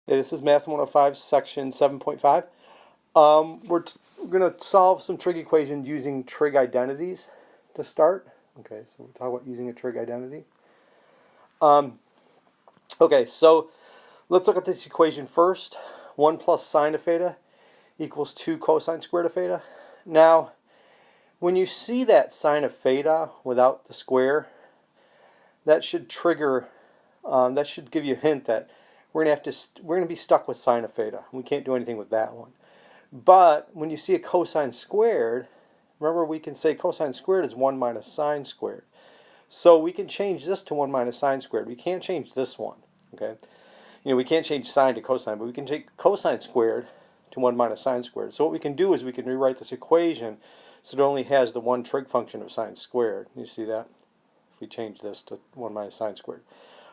Hey, this is Math 105, section 7.5. We're going to solve some trig equations using trig identities to start. Okay, so we'll talk about using a trig identity. Okay, so let's look at this equation first. 1 plus sine of theta equals 2 cosine squared of theta. Now, when you see that sine of theta without the square, that should trigger, that should give you a hint that we're going to be stuck with sine of theta. We can't do anything with that one. But when you see a cosine squared, remember we can say cosine squared is 1 minus sine squared. So we can change this to 1 minus sine squared. We can't change this one. Okay, we can't change sine to cosine, but we can take cosine squared to 1 minus sine squared. So what we can do is we can rewrite this equation so it only has the one trig function of sine squared. You see that? If we change this to 1 minus sine squared.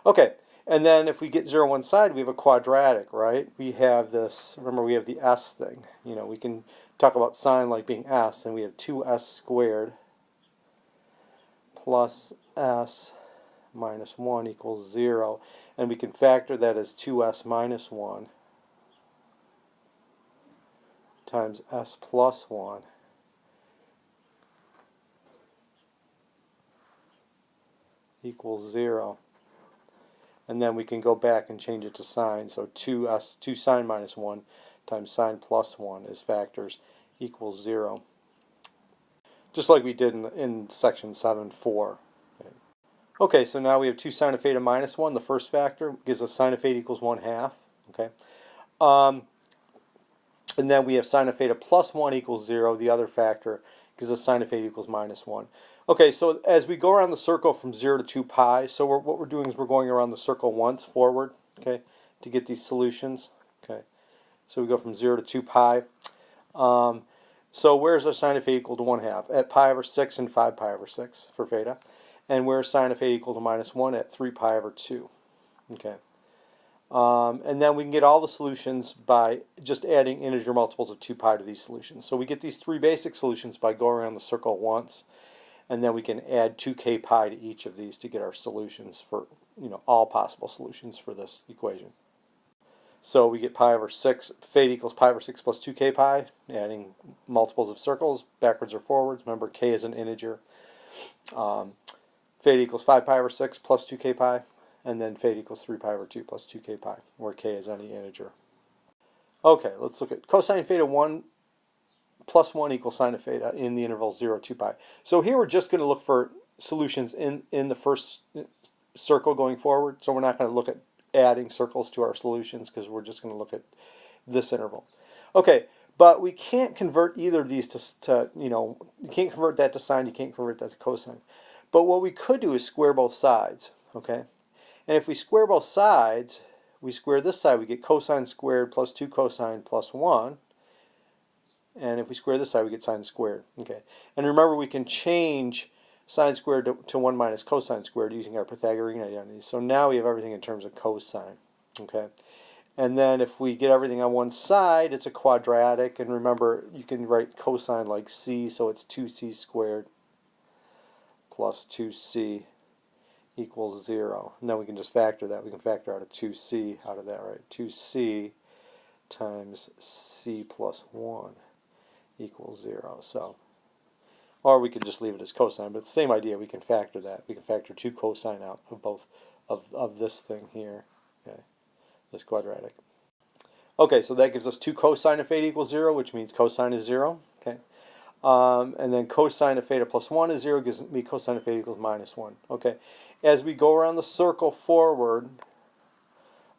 Okay. And then if we get 0 on one side, we have a quadratic, right? We have this, remember we have the s thing. We can talk about sine like being s, and we have 2s squared plus s minus 1 equals 0. And we can factor that as 2s minus 1 times s plus 1 equals 0. And then we can go back and change it to sine. So 2 sine minus 1 times sine plus 1 as factors equals 0. Just like we did in section 7.4. Okay, so now we have 2 sine of theta minus 1. The first factor gives us sine of theta equals 1/2. Okay. And then we have sine of theta plus 1 equals 0. The other factor gives us sine of theta equals minus 1. Okay, so as we go around the circle from 0 to 2 pi, so what we're doing is we're going around the circle once forward, okay, to get these solutions. Okay, so we go from 0 to 2 pi. So where's our sine of theta equal to 1/2? At pi over 6 and 5 pi over 6 for theta. And where's sine of theta equal to minus 1? At 3 pi over 2. Okay. And then we can get all the solutions by just adding integer multiples of 2 pi to these solutions. So we get these three basic solutions by going around the circle once. And then we can add 2k pi to each of these to get our solutions for, all possible solutions for this equation. So we get pi over 6, theta equals pi over 6 plus 2k pi, adding multiples of circles, backwards or forwards. Remember, k is an integer. Theta equals 5 pi over 6 plus 2k pi, and then theta equals 3 pi over 2 plus 2k pi, where k is any integer. Okay, let's look at cosine theta 1 plus 1 equals sine of theta in the interval 0, 2 pi. So here we're just going to look for solutions in the first circle going forward. So we're not going to look at adding circles to our solutions because we're just going to look at this interval. Okay, but we can't convert either of these to you can't convert that to sine, you can't convert that to cosine. But what we could do is square both sides, okay? And if we square both sides, we square this side, we get cosine squared plus 2 cosine plus 1. And if we square this side, we get sine squared. Okay. And remember, we can change sine squared to 1 minus cosine squared using our Pythagorean identities. So now we have everything in terms of cosine. Okay. And then if we get everything on one side, it's a quadratic. And remember, you can write cosine like c, so it's 2c squared plus 2c equals 0. And then we can just factor that. We can factor out a 2c out of that, right? 2c times c plus 1 equals 0. So, or we could just leave it as cosine, but the same idea. We can factor that. We can factor 2 cosine out of both of this thing here, okay, this quadratic. Okay, so that gives us 2 cosine of theta equals 0, which means cosine is 0. Okay, and then cosine of theta plus 1 is 0, gives me cosine of theta equals minus 1. Okay, as we go around the circle forward,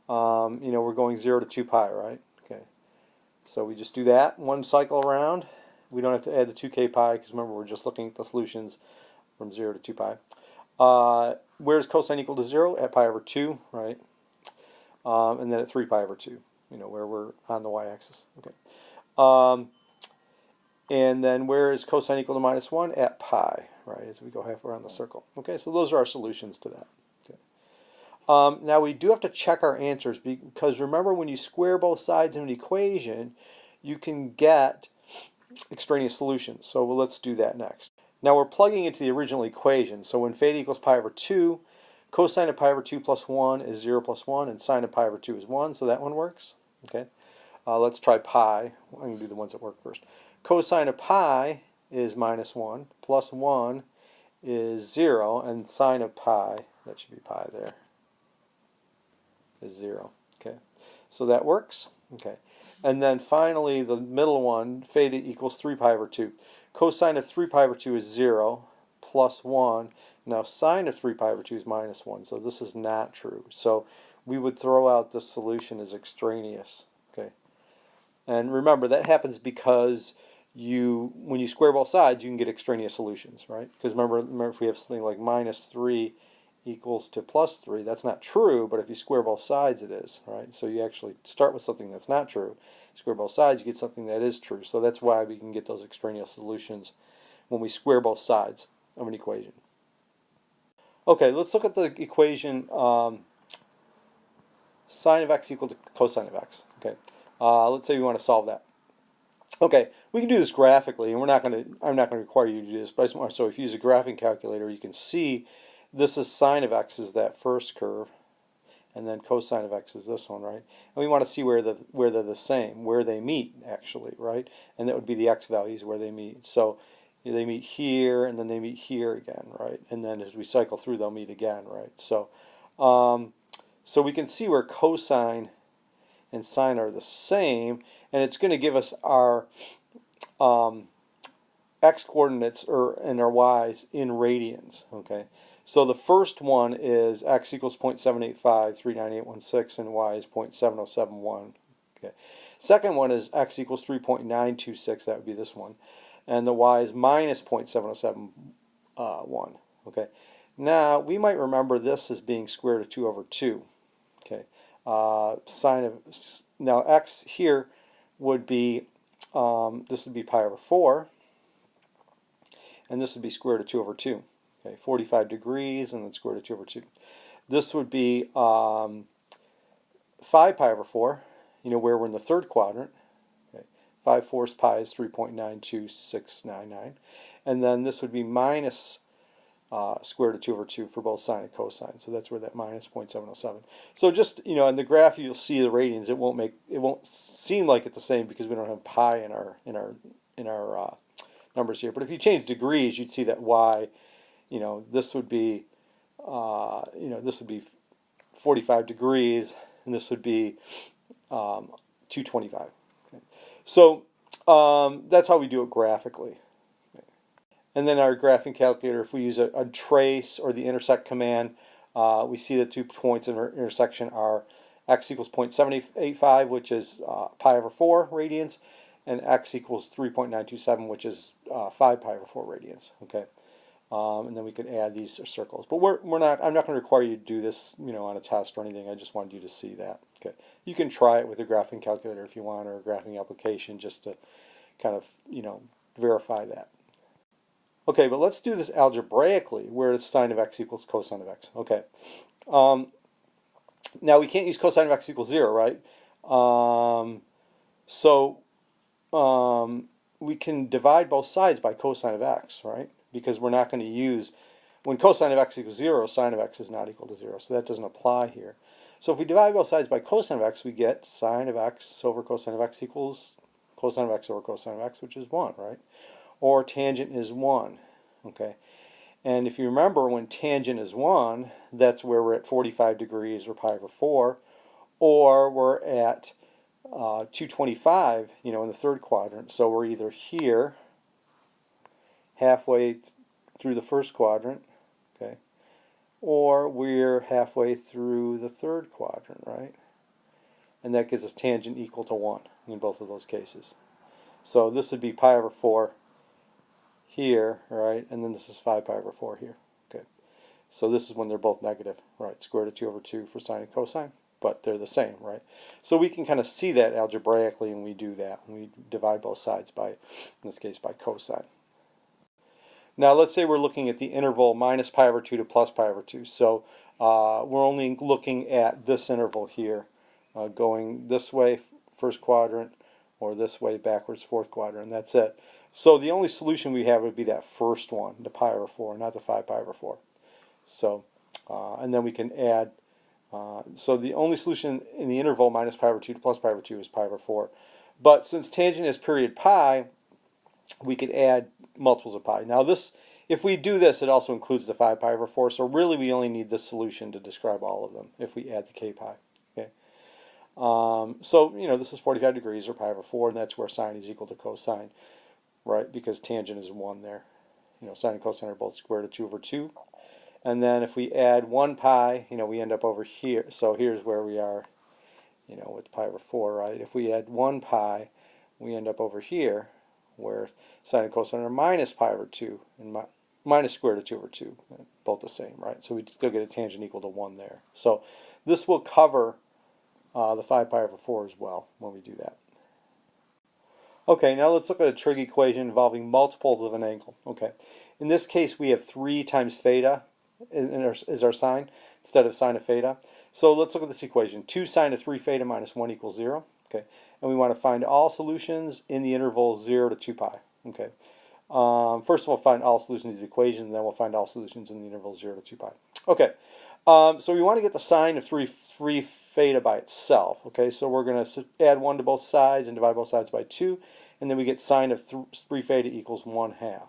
we're going 0 to 2 pi, right? Okay. So we just do that, one cycle around. We don't have to add the 2k pi because remember we're just looking at the solutions from 0 to 2 pi. Where's cosine equal to 0? At pi over 2, right? And then at 3 pi over 2, where we're on the y-axis. Okay. And then where is cosine equal to minus 1? At pi, right, as we go half around the circle. Okay, so those are our solutions to that. Now we do have to check our answers because remember when you square both sides of an equation, you can get extraneous solutions. So let's do that next. Now we're plugging into the original equation. So when theta equals pi over 2, Cosine of pi over 2 plus 1 is 0 plus 1, and sine of pi over 2 is 1, so that one works. Okay. Let's try pi. I'm going to do the ones that work first. Cosine of pi is minus 1, plus 1 is 0, and sine of pi, that should be pi there, is 0. Okay. So that works. Okay. And then finally, the middle one, theta equals 3 pi over 2. Cosine of 3 pi over 2 is 0, plus 1. Now sine of 3 pi over 2 is minus 1, so this is not true. So we would throw out this solution as extraneous. Okay. And remember, that happens because when you square both sides, you can get extraneous solutions, right? Because remember if we have something like minus 3 equals to plus 3, that's not true, but if you square both sides, it is, right? So you actually start with something that's not true. Square both sides, you get something that is true. So that's why we can get those extraneous solutions when we square both sides of an equation. Okay, let's look at the equation sine of x equal to cosine of x. Okay, let's say we want to solve that. Okay, we can do this graphically, and I'm not going to require you to do this, but I just want, so if you use a graphing calculator, you can see this is sine of x is that first curve, and then cosine of x is this one, right? And we want to see where they're the same, where they meet actually, right? And that would be the x values where they meet. So they meet here, and then they meet here again, right? And then as we cycle through, they'll meet again, right? So, so we can see where cosine and sine are the same, and it's going to give us our x coordinates and our y's in radians. Okay, so the first one is x equals 0.785, 39816, and y is 0.7071. Okay, second one is x equals 3.926. That would be this one, and the y is minus 0.7071. Okay, now we might remember this as being square root of 2 over 2. Okay, sine of now x here would be this would be pi over 4, and this would be square root of 2 over 2. Okay, 45 degrees, and then square root of 2 over 2. This would be 5 pi over 4, you know, where we're in the third quadrant. Okay, 5 fourths pi is 3.92699. And then this would be minus square root of 2 over 2 for both sine and cosine. So that's where that minus 0.707. So just, you know, in the graph you'll see the radians. It won't seem like it's the same because we don't have pi in our numbers here. But if you change degrees, you'd see that y, you know, this would be this would be 45 degrees, and this would be 225. Okay. So that's how we do it graphically. And then our graphing calculator, if we use a trace or the intersect command, we see the 2 points in our intersection are x equals 0.785, which is pi over 4 radians, and x equals 3.927, which is 5 pi over 4 radians. Okay, and then we could add these circles. But I'm not going to require you to do this, you know, on a test or anything. I just wanted you to see that. Okay, you can try it with a graphing calculator if you want, or a graphing application, just to kind of, you know, verify that. Okay, but let's do this algebraically, where it's sine of x equals cosine of x. Okay. Now we can't use cosine of x equals 0, right? So we can divide both sides by cosine of x, right? Because we're not going to use, when cosine of x equals 0, sine of x is not equal to 0, so that doesn't apply here. So if we divide both sides by cosine of x, we get sine of x over cosine of x equals cosine of x over cosine of x, which is 1, right? Or tangent is 1, okay? And if you remember, when tangent is 1, that's where we're at 45 degrees or pi over 4, or we're at 225, you know, in the third quadrant. So we're either here, halfway through the first quadrant, okay, or we're halfway through the third quadrant, right? And that gives us tangent equal to 1 in both of those cases. So this would be pi over 4 here, right, and then this is 5 pi over 4 here. Okay, so this is when they're both negative, right? Square root of 2 over 2 for sine and cosine, but they're the same, right? So we can kind of see that algebraically when we do that, when we divide both sides by, in this case, by cosine. Now let's say we're looking at the interval minus pi over 2 to plus pi over 2. So we're only looking at this interval here, going this way, first quadrant, or this way, backwards, fourth quadrant, and that's it. So the only solution we have would be that first one, the pi over 4, not the 5 pi over 4. So And then we can add, so the only solution in the interval minus pi over 2 to plus pi over 2 is pi over 4. But since tangent is period pi, we could add multiples of pi. Now this, if we do this, it also includes the 5 pi over 4, so really we only need this solution to describe all of them if we add the k pi. Okay. So, this is 45 degrees or pi over 4, and that's where sine is equal to cosine, right? Because tangent is 1 there. Sine and cosine are both square root of 2 over 2. And then if we add 1 pi, we end up over here. So here's where we are, with pi over 4, right? If we add 1 pi, we end up over here, where sine and cosine are minus pi over 2 and minus square root of 2 over 2, both the same, right? So we still get a tangent equal to 1 there. So this will cover the 5 pi over 4 as well when we do that. Okay, now let's look at a trig equation involving multiples of an angle. Okay, in this case we have 3 times theta is our sine instead of sine of theta. So let's look at this equation. 2 sine of 3 theta minus 1 equals 0. Okay, and we want to find all solutions in the interval 0 to 2 pi. Okay, first we'll find all solutions to the equation, and then we'll find all solutions in the interval 0 to 2 pi. Okay, so we want to get the sine of 3 theta by itself. Okay, so we're going to add 1 to both sides and divide both sides by 2, and then we get sine of 3 theta equals 1/2.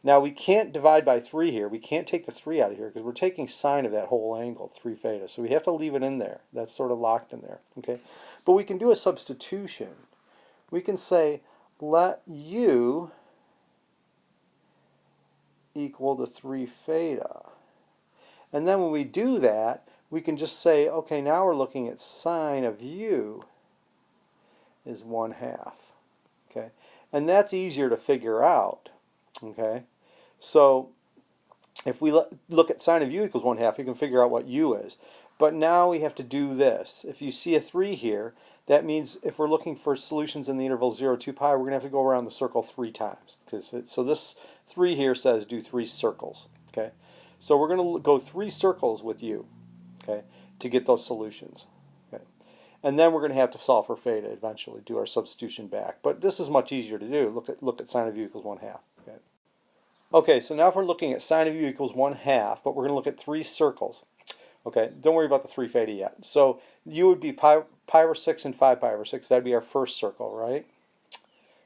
Now we can't divide by 3 here. We can't take the 3 out of here because we're taking sine of that whole angle, 3 theta. So we have to leave it in there. That's sort of locked in there. Okay, but we can do a substitution. We can say let u equal to 3 theta. And then when we do that, we can just say, okay, now we're looking at sine of u is 1/2. Okay, and that's easier to figure out. Okay, so if we look at sine of u equals 1/2, we can figure out what u is. But now we have to do this. If you see a 3 here, that means if we're looking for solutions in the interval 0 to 2 pi, we're going to have to go around the circle 3 times. So this 3 here says do 3 circles. Okay, so we're going to go 3 circles with u, okay, to get those solutions. Okay, and then we're going to have to solve for theta eventually, do our substitution back. But this is much easier to do. Look at sine of u equals 1/2. Okay. Okay, so now if we're looking at sine of u equals 1/2, but we're going to look at 3 circles. Okay, don't worry about the 3 theta yet. So u would be pi over 6 and 5 pi over 6. That'd be our first circle, right?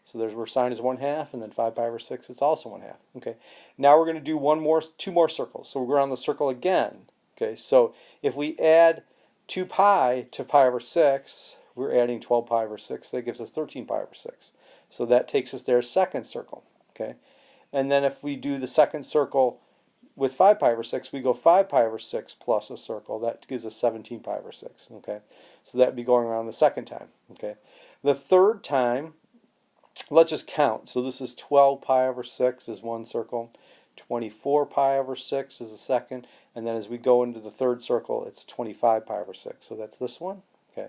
So there's where sine is 1/2, and then 5 pi over 6 is also 1/2. Okay, now we're going to do 2 more circles. So we'll go around the circle again. Okay, so if we add 2 pi to pi over 6, we're adding 12 pi over 6. That gives us 13 pi over 6. So that takes us there, second circle. Okay, and then if we do the second circle with 5 pi over 6, we go 5 pi over 6 plus a circle. That gives us 17 pi over 6. Okay, so that would be going around the second time. Okay, the third time, let's just count. So this is 12 pi over 6 is one circle, 24 pi over 6 is the second, and then as we go into the third circle, it's 25 pi over 6. So that's this one. Okay,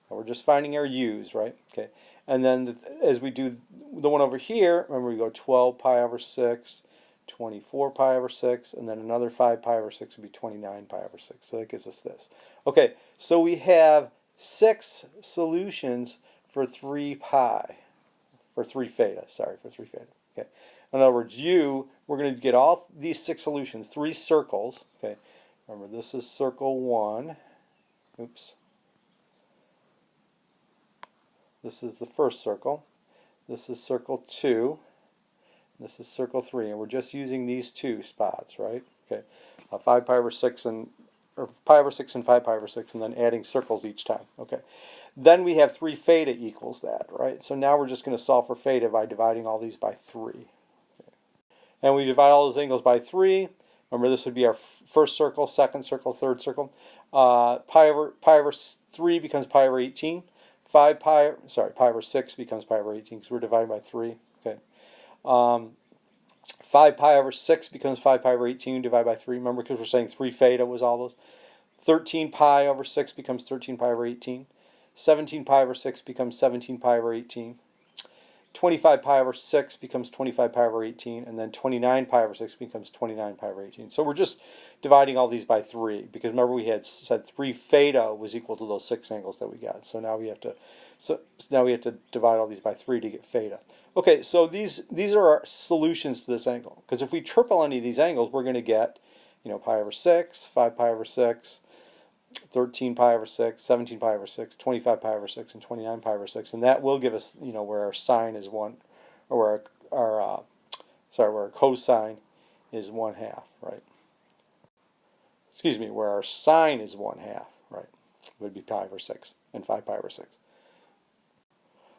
and we're just finding our u's, right? Okay, and then as we do the one over here, remember we go 12 pi over 6, 24 pi over 6, and then another 5 pi over 6 would be 29 pi over 6. So that gives us this. Okay, so we have 6 solutions for 3 pi. For 3 theta, sorry, for 3 theta. Okay. In other words, we're going to get all these 6 solutions, 3 circles. Okay. Remember, this is circle 1. Oops. This is the first circle. This is circle 2. This is circle 3, and we're just using these 2 spots, right? Okay. 5 pi over 6 and 5 pi over 6, and then adding circles each time. Okay. Then we have 3 theta equals that, right? So now we're just going to solve for theta by dividing all these by 3. Okay. And we divide all those angles by 3. Remember, this would be our first circle, second circle, third circle. Pi over 3 becomes pi over 18. Pi over 6 becomes pi over 18 because we're dividing by 3. Okay. 5 pi over 6 becomes 5 pi over 18 divided by 3. Remember, because we're saying 3 theta was all those. 13 pi over 6 becomes 13 pi over 18. 17 pi over 6 becomes 17 pi over 18. 25 pi over 6 becomes 25 pi over 18. And then 29 pi over 6 becomes 29 pi over 18. So we're just dividing all these by 3. Because remember we had said 3 theta was equal to those 6 angles that we got. So now we have to divide all these by 3 to get theta. Okay, so these are our solutions to this angle. Because if we triple any of these angles, we're going to get pi over 6, 5 pi over 6, 13 pi over 6, 17 pi over 6, 25 pi over 6, and 29 pi over 6. And that will give us, where our sine is 1, or where where our cosine is 1/2, right? Excuse me, where our sine is 1/2, right? Would be pi over 6 and 5 pi over 6.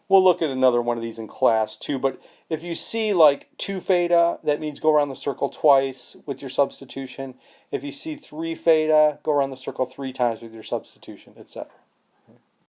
We'll look at another one of these in class too, but if you see like 2 theta, that means go around the circle twice with your substitution. If you see 3 theta, go around the circle 3 times with your substitution, etc.